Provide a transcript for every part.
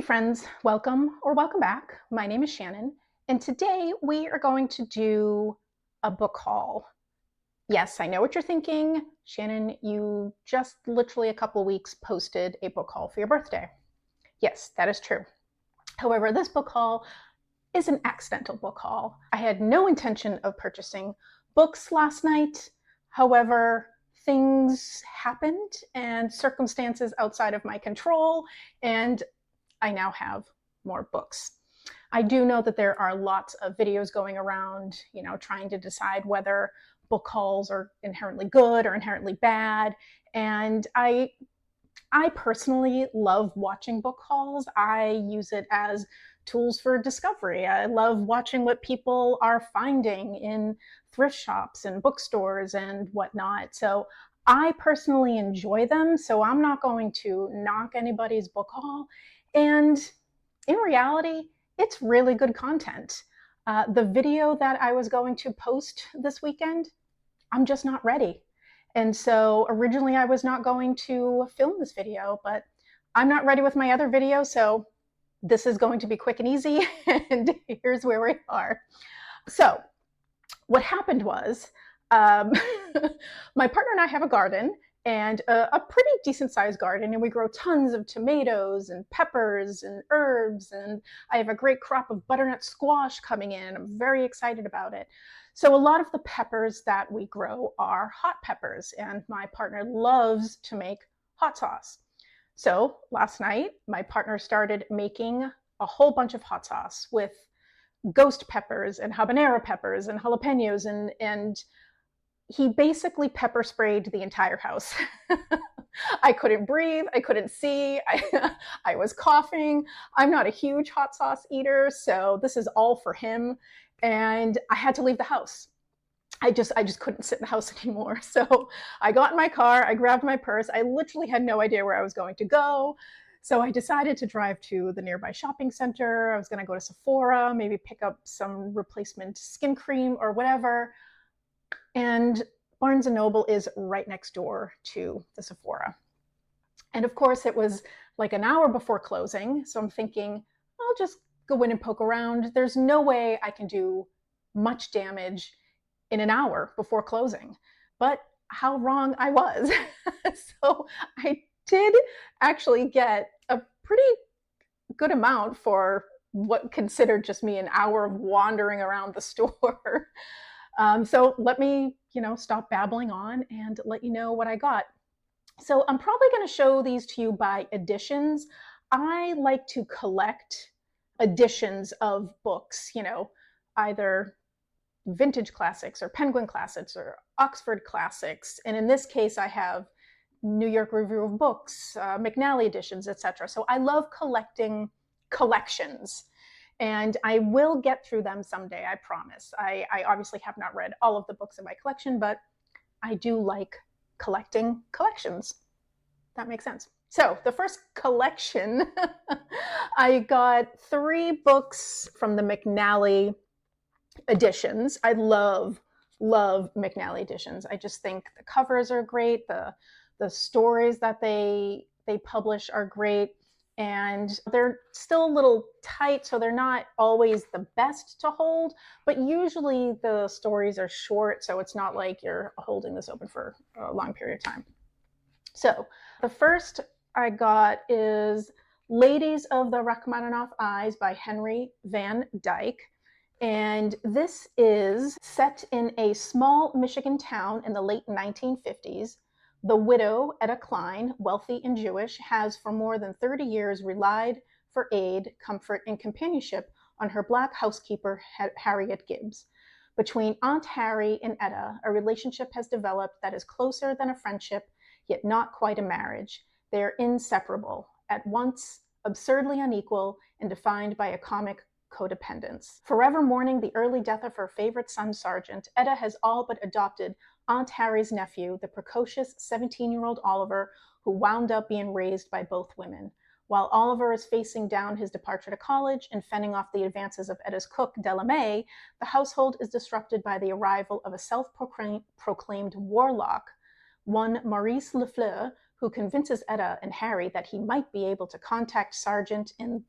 Hey friends, welcome or welcome back. My name is Shannon, and today we are going to do a book haul. Yes, I know what you're thinking. Shannon, you just literally a couple weeks posted a book haul for your birthday. Yes, that is true. However, this book haul is an accidental book haul. I had no intention of purchasing books last night. However, things happened and circumstances outside of my control, and I now have more books. I do know that there are lots of videos going around, trying to decide whether book hauls are inherently good or inherently bad. And I personally love watching book hauls. I use it as tools for discovery. I love watching what people are finding in thrift shops and bookstores and whatnot. So I personally enjoy them. So I'm not going to knock anybody's book haul. And in reality, it's really good content. The video that I was going to post this weekend, I'm just not ready. And so originally I was not going to film this video, but I'm not ready with my other video. So this is going to be quick and easy. And here's where we are. So what happened was my partner and I have a garden, and a pretty decent sized garden, and we grow tons of tomatoes and peppers and herbs, and I have a great crop of butternut squash coming in. I'm very excited about it. So a lot of the peppers that we grow are hot peppers, and my partner loves to make hot sauce. So last night, my partner started making a whole bunch of hot sauce with ghost peppers and habanero peppers and jalapenos, and he basically pepper sprayed the entire house. I couldn't breathe. I couldn't see. I was coughing. I'm not a huge hot sauce eater, so this is all for him. And I had to leave the house. I just couldn't sit in the house anymore. So I got in my car. I grabbed my purse. I literally had no idea where I was going to go. So I decided to drive to the nearby shopping center. I was going to go to Sephora, maybe pick up some replacement skin cream or whatever. And Barnes & Noble is right next door to the Sephora. And of course, it was like an hour before closing. So I'm thinking, I'll just go in and poke around. There's no way I can do much damage in an hour before closing. But how wrong I was. So I did actually get a pretty good amount for what considered just me an hour of wandering around the store. So let me, stop babbling on and let you know what I got. So I'm probably going to show these to you by editions. I like to collect editions of books, either vintage classics or Penguin classics or Oxford classics. And in this case, I have New York Review of Books, McNally editions, etc. So I love collecting collections. And I will get through them someday, I promise. I obviously have not read all of the books in my collection, but I do like collecting collections. That makes sense. So the first collection, I got 3 books from the McNally editions. I love McNally editions. I just think the covers are great. The stories that they publish are great. And they're still a little tight, so they're not always the best to hold, but usually the stories are short, so it's not like you're holding this open for a long period of time. So the first I got is Ladies of the Rachmaninoff Eyes by Henry van Dyke. And this is set in a small Michigan town in the late 1950s. The widow, Etta Klein, wealthy and Jewish, has for more than 30 years relied for aid, comfort, and companionship on her Black housekeeper, Harriet Gibbs. Between Aunt Harry and Etta, a relationship has developed that is closer than a friendship, yet not quite a marriage. They are inseparable, at once absurdly unequal and defined by a comic codependence. Forever mourning the early death of her favorite son, Sergeant, Etta has all but adopted Aunt Harry's nephew, the precocious 17-year-old Oliver, who wound up being raised by both women. While Oliver is facing down his departure to college and fending off the advances of Etta's cook, Delamay, the household is disrupted by the arrival of a self-proclaimed warlock, one Maurice Lefleur, who convinces Etta and Harry that he might be able to contact Sargent in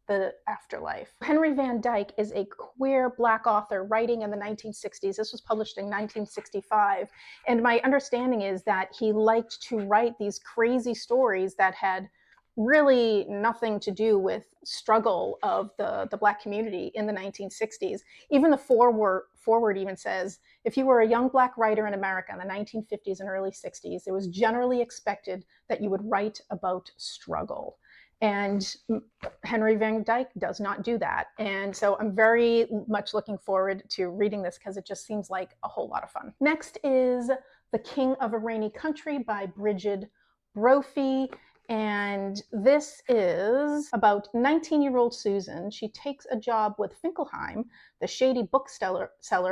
the afterlife. Henry Van Dyke is a queer Black author writing in the 1960s. This was published in 1965. And my understanding is that he liked to write these crazy stories that had really nothing to do with struggle of the Black community in the 1960s. Even the forward even says, if you were a young Black writer in America in the 1950s and early 60s, it was generally expected that you would write about struggle. And Henry Van Dyke does not do that. And so I'm very much looking forward to reading this because it just seems like a whole lot of fun. Next is The King of a Rainy Country by Brigid Brophy. And this is about 19-year-old Susan. She takes a job with Finkelheim, the shady bookseller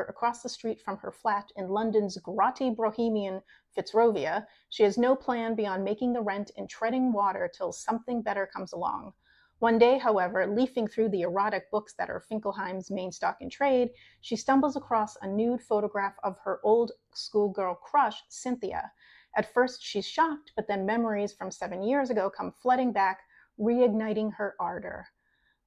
across the street from her flat in London's grotty bohemian Fitzrovia. She has no plan beyond making the rent and treading water till something better comes along. One day, however, leafing through the erotic books that are Finkelheim's main stock in trade, she stumbles across a nude photograph of her old schoolgirl crush, Cynthia. At first, she's shocked, but then memories from 7 years ago come flooding back, reigniting her ardor.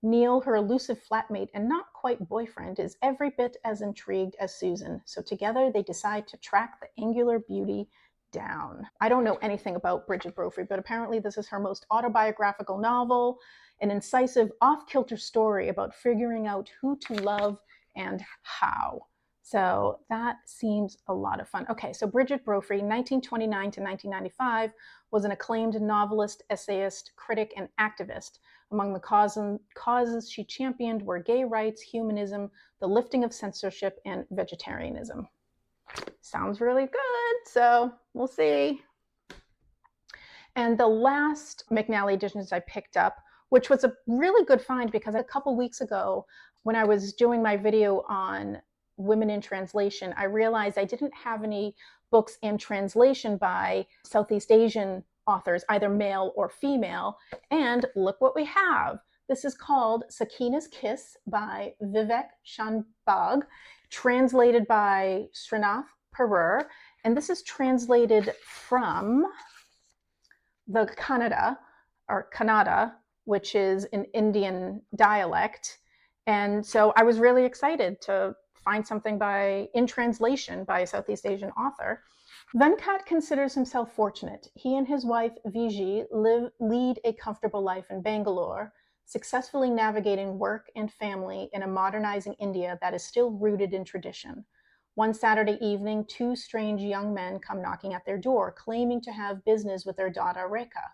Neil, her elusive flatmate and not quite boyfriend, is every bit as intrigued as Susan, so together they decide to track the angular beauty down. I don't know anything about Brigid Brophy, but apparently this is her most autobiographical novel, an incisive, off-kilter story about figuring out who to love and how. So that seems a lot of fun. Okay, so Brigid Brophy, 1929 to 1995, was an acclaimed novelist, essayist, critic, and activist. Among the causes she championed were gay rights, humanism, the lifting of censorship, and vegetarianism. Sounds really good, so we'll see. And the last McNally editions I picked up, which was a really good find because a couple weeks ago, when I was doing my video on women in translation, I realized I didn't have any books in translation by Southeast Asian authors, either male or female. And look what we have. This is called Sakina's Kiss by Vivek Shanbhag, translated by Srinath Perur. And this is translated from the Kannada, which is an Indian dialect. And so I was really excited to find something in translation by a Southeast Asian author. Venkat considers himself fortunate. He and his wife Viji lead a comfortable life in Bangalore, successfully navigating work and family in a modernizing India that is still rooted in tradition. One Saturday evening, two strange young men come knocking at their door, claiming to have business with their daughter Rekha.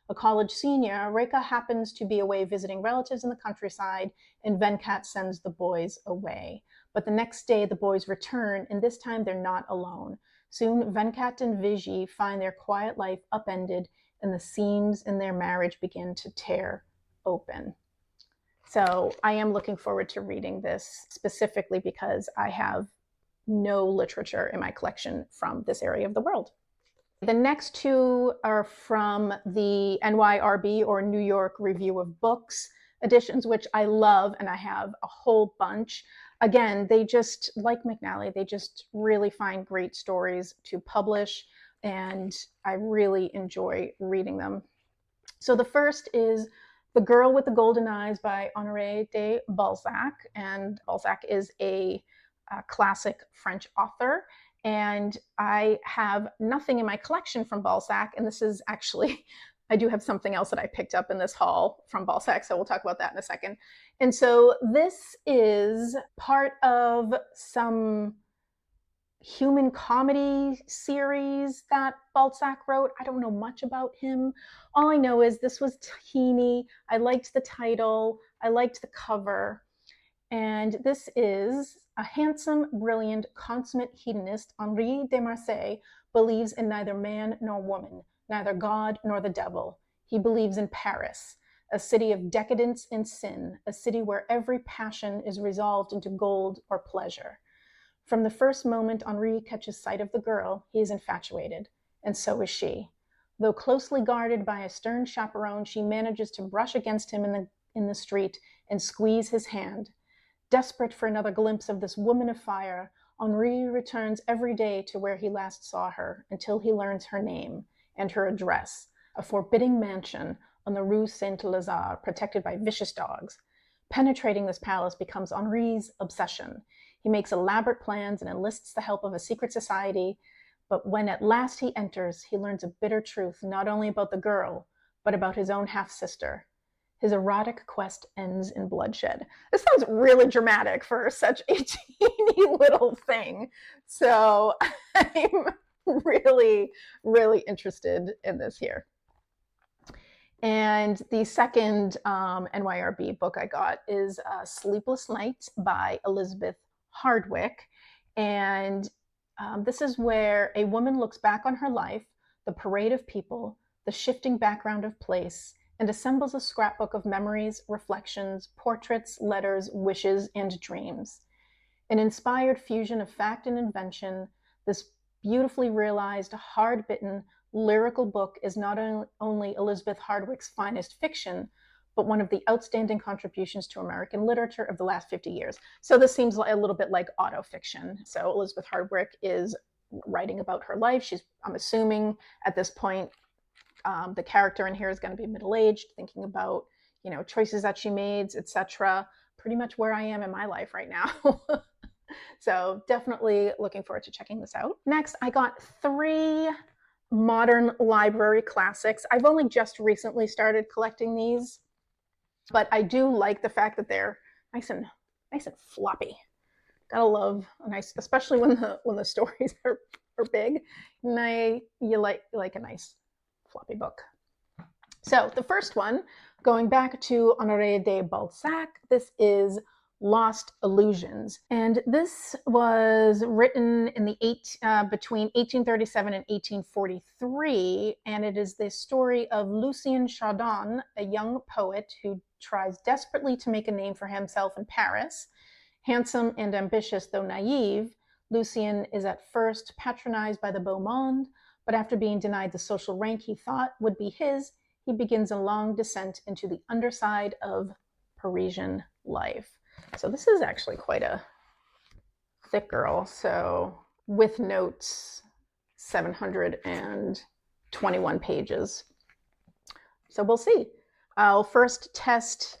A college senior, Rekha happens to be away visiting relatives in the countryside, and Venkat sends the boys away. But the next day, the boys return, and this time they're not alone. Soon, Venkat and Viji find their quiet life upended, and the seams in their marriage begin to tear open. So I am looking forward to reading this specifically because I have no literature in my collection from this area of the world. The next two are from the NYRB, or New York Review of Books editions, which I love, and I have a whole bunch. Again, they just, like McNally, they just really find great stories to publish, and I really enjoy reading them. So the first is The Girl with the Golden Eyes by Honore de Balzac, and Balzac is a classic French author. And I have nothing in my collection from Balzac, and this is actually, I do have something else that I picked up in this haul from Balzac, so we'll talk about that in a second. And so this is part of some human comedy series that Balzac wrote. I don't know much about him. All I know is this was teeny. I liked the title. I liked the cover. And this is a handsome, brilliant, consummate hedonist. Henri de Marseille believes in neither man nor woman, neither God nor the devil. He believes in Paris, a city of decadence and sin, a city where every passion is resolved into gold or pleasure. From the first moment Henri catches sight of the girl, he is infatuated, and so is she. Though closely guarded by a stern chaperone, she manages to brush against him in the street and squeeze his hand. Desperate for another glimpse of this woman of fire, Henri returns every day to where he last saw her until he learns her name. and her address, a forbidding mansion on the Rue Saint-Lazare protected by vicious dogs. Penetrating this palace becomes Henri's obsession. He makes elaborate plans and enlists the help of a secret society, but when at last he enters, he learns a bitter truth not only about the girl, but about his own half-sister. His erotic quest ends in bloodshed. This sounds really dramatic for such a teeny little thing. So I'm really, really interested in this here. And the second NYRB book I got is Sleepless Nights by Elizabeth Hardwick. And this is where a woman looks back on her life, the parade of people, the shifting background of place, and assembles a scrapbook of memories, reflections, portraits, letters, wishes, and dreams. An inspired fusion of fact and invention, this beautifully realized, hard-bitten, lyrical book is not only Elizabeth Hardwick's finest fiction, but one of the outstanding contributions to American literature of the last 50 years. So this seems a little bit like autofiction. So Elizabeth Hardwick is writing about her life. I'm assuming at this point, the character in here is going to be middle-aged, thinking about, choices that she made, etc. Pretty much where I am in my life right now. So definitely looking forward to checking this out. Next, I got 3 modern library classics. I've only just recently started collecting these, but I do like the fact that they're nice and floppy. Gotta love a nice, especially when the stories are big. And you like a nice floppy book. So the first one, going back to Honore de Balzac, this is Lost Illusions. And this was written in between 1837 and 1843, and it is the story of Lucien Chardin, a young poet who tries desperately to make a name for himself in Paris. Handsome and ambitious, though naive, Lucien is at first patronized by the beau monde, but after being denied the social rank he thought would be his, he begins a long descent into the underside of Parisian life. So this is actually quite a thick girl. So with notes, 721 pages. So we'll see. I'll first test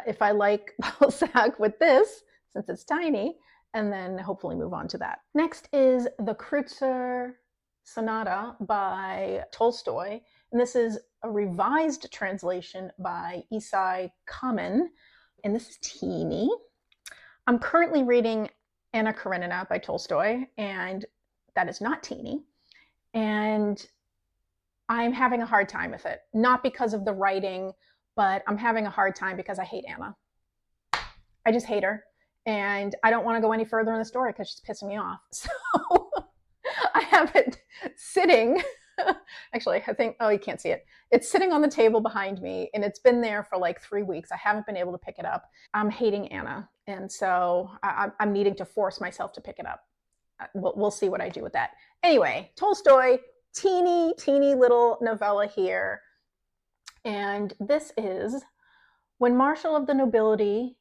if I like Balzac with this, since it's tiny, and then hopefully move on to that. Next is the Kreutzer Sonata by Tolstoy, and this is a revised translation by Isai Kamen, and this is teeny. I'm currently reading Anna Karenina by Tolstoy, and that is not teeny, and I'm having a hard time with it. Not because of the writing, but I'm having a hard time because I hate Anna. I just hate her, and I don't want to go any further in the story because she's pissing me off. So I have it sitting. Actually, I think, you can't see it. It's sitting on the table behind me, and it's been there for like 3 weeks. I haven't been able to pick it up. I'm hating Anna, and so I'm needing to force myself to pick it up. We'll see what I do with that. Anyway, Tolstoy, teeny little novella here. And this is when Marshal of the Nobility,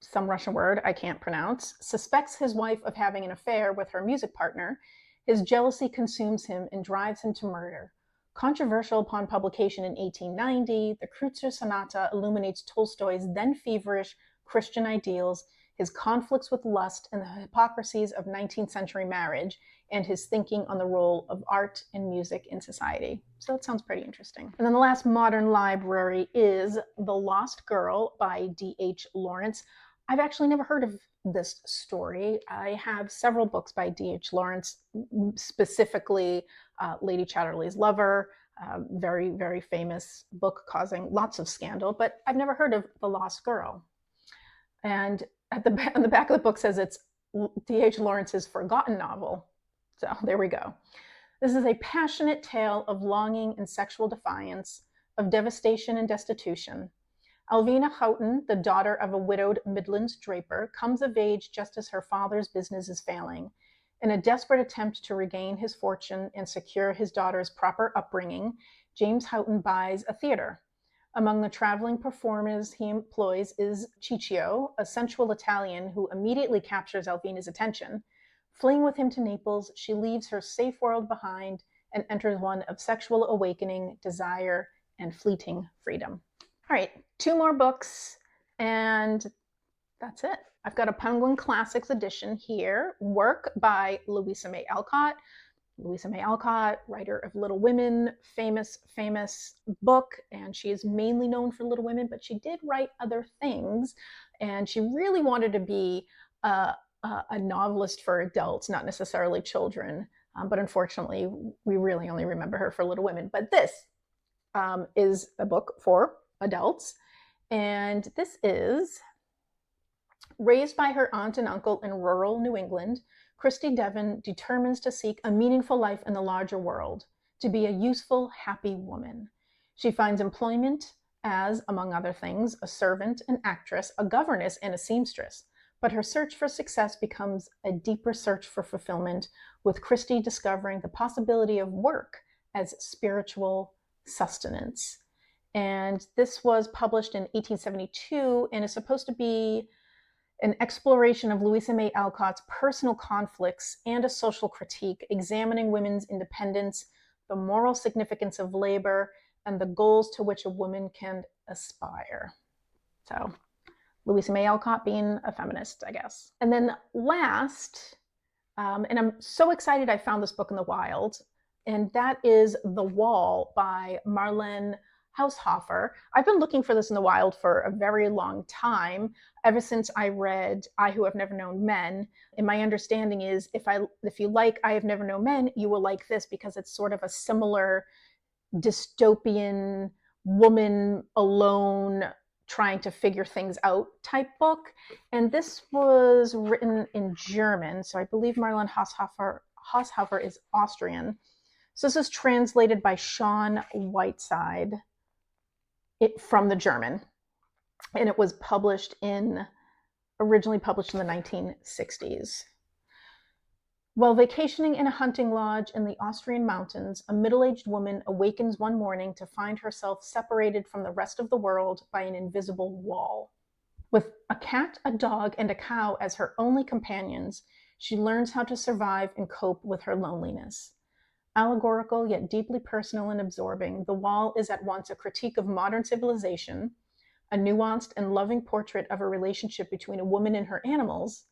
some Russian word I can't pronounce, suspects his wife of having an affair with her music partner, his jealousy consumes him and drives him to murder. Controversial upon publication in 1890, the Kreutzer Sonata illuminates Tolstoy's then feverish Christian ideals, his conflicts with lust and the hypocrisies of 19th century marriage, and his thinking on the role of art and music in society. So it sounds pretty interesting. And then the last modern library is The Lost Girl by D.H. Lawrence. I've actually never heard of this story. I have several books by D.H. Lawrence, specifically Lady Chatterley's Lover, very, very famous book causing lots of scandal, but I've never heard of The Lost Girl. And on the back of the book says it's D.H. Lawrence's forgotten novel. So there we go. This is a passionate tale of longing and sexual defiance, of devastation and destitution. Alvina Houghton, the daughter of a widowed Midlands draper, comes of age just as her father's business is failing. In a desperate attempt to regain his fortune and secure his daughter's proper upbringing, James Houghton buys a theater. Among the traveling performers he employs is Ciccio, a sensual Italian who immediately captures Alvina's attention. Fleeing with him to Naples, she leaves her safe world behind and enters one of sexual awakening, desire, and fleeting freedom. All right, 2 more books, and that's it. I've got a Penguin Classics edition here, work by Louisa May Alcott. Louisa May Alcott, writer of Little Women, famous book, and she is mainly known for Little Women, but she did write other things, and she really wanted to be a novelist for adults, not necessarily children, but unfortunately, we really only remember her for Little Women. But this is a book for adults, and this is raised by her aunt and uncle in rural New England. Christy Devon determines to seek a meaningful life in the larger world, to be a useful, happy woman. She finds employment as, among other things, a servant, an actress, a governess, and a seamstress. But her search for success becomes a deeper search for fulfillment, with Christy discovering the possibility of work as spiritual sustenance. And this was published in 1872 and is supposed to be an exploration of Louisa May Alcott's personal conflicts and a social critique, examining women's independence, the moral significance of labor, and the goals to which a woman can aspire. So, Louisa May Alcott being a feminist, I guess. And then last, and I'm so excited I found this book in the wild, and that is The Wall by Marlen Haushofer. I've been looking for this in the wild for a very long time, ever since I read I Who Have Never Known Men. And my understanding is if you like I Have Never Known Men, you will like this, because it's sort of a similar dystopian woman alone trying to figure things out type book. And this was written in German, so I believe Marlen Haushofer is Austrian. So this is translated by Sean Whiteside from the German, and it was originally published in the 1960s. While vacationing in a hunting lodge in the Austrian mountains, a middle-aged woman awakens one morning to find herself separated from the rest of the world by an invisible wall. With a cat, a dog, and a cow as her only companions, she learns how to survive and cope with her loneliness. Allegorical yet deeply personal and absorbing, The Wall is at once a critique of modern civilization, a nuanced and loving portrait of a relationship between a woman and her animals,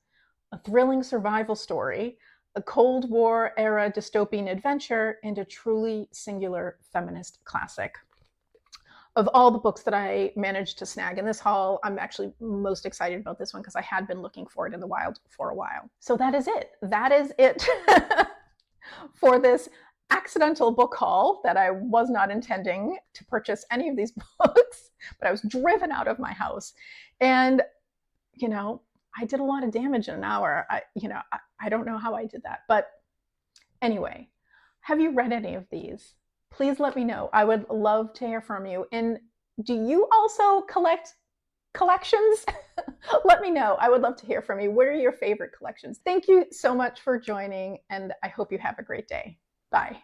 a thrilling survival story, a Cold War era dystopian adventure, and a truly singular feminist classic. Of all the books that I managed to snag in this haul, I'm actually most excited about this one because I had been looking for it in the wild for a while. So that is it. That is it for this accidental book haul that I was not intending to purchase any of these books, but I was driven out of my house. And, I did a lot of damage in an hour. I don't know how I did that. But anyway, have you read any of these? Please let me know. I would love to hear from you. And do you also collect collections? Let me know. I would love to hear from you. What are your favorite collections? Thank you so much for joining, and I hope you have a great day. Bye.